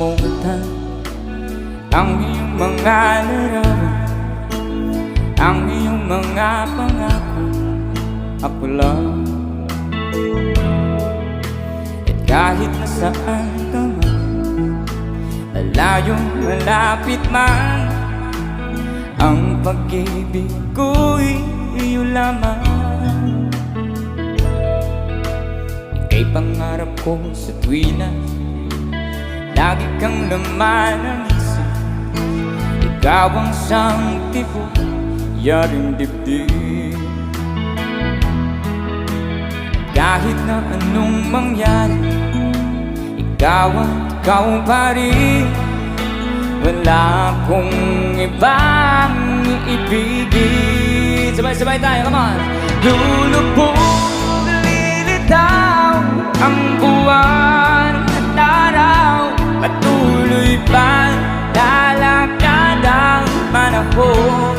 makalimutan ang iyong mga larawan, ang iyong mga pangako. Ako lang, at kahit nasaan ka man, malayong malapit man, ang pag-ibig ko'y iyo lamang. Ika'y pangarap ko sa tuwina, lagi kang laman ng isip. Ikaw ang siyang tipo, yaring dibdib. Kahit na anong mangyari, ikaw pa rin. Wala akong ibang iibigin. Sabay-sabay tayo, come on! Lulubog, lilitaw ang buwan at araw, patuloy pa lalakad ang panahon.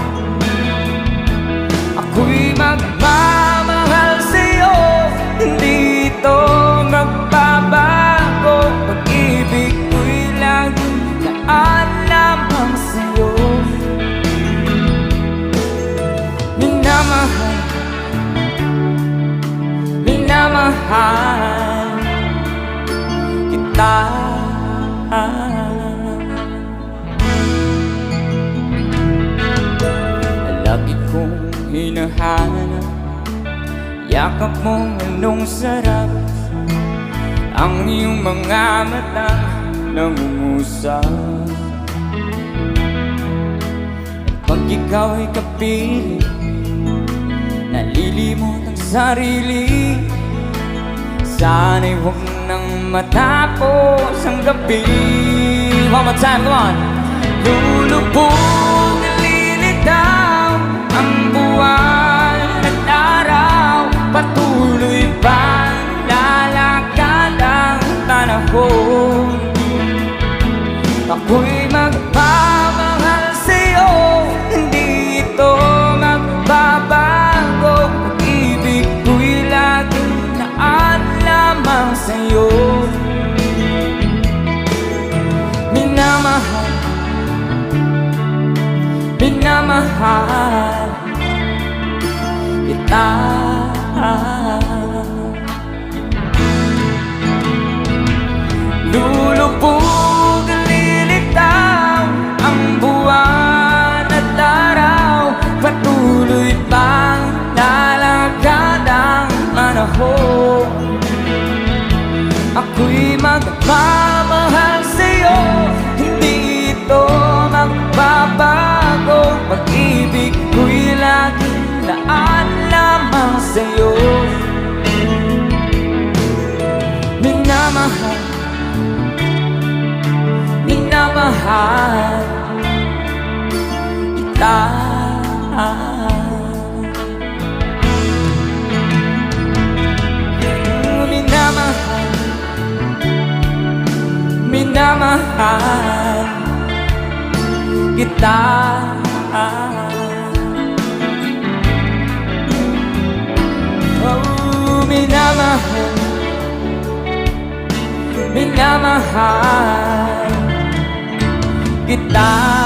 Ako'y magmamahal sa'yo, hindi ito magbabago. Pag-ibig ko'y laging daan lamang sa'yo. Minamahal, minamahal kita. Lagi kong hinahanap yakap mong anong sarap, ang iyong mga mata nangungusap. Pag ikaw ay kapiling, nalilimot ang sarili. Sana'y huwag nang matapos ang gabi. One more time, come on! Lulubog, lilitaw ang buwan at araw, patuloy pa lalakad ang panahon. Ako'y magmamahal sa'yo, hindi ito magbabago. Pag-ibig ko'y laging daan lamang sa'yo. Minamahal, minamahal kita. Lulubog, lilitaw ang buwan at araw, patuloy pang lalakad ang panahon. Ako'y magmamahal sa'yo, hindi ito magbabago. Pag-ibig ko'y laging daan lamang sa'yo. Minamahal, minamahal kita. Minamahal, minamahal kita. Oh, minamahal, minamahal kita.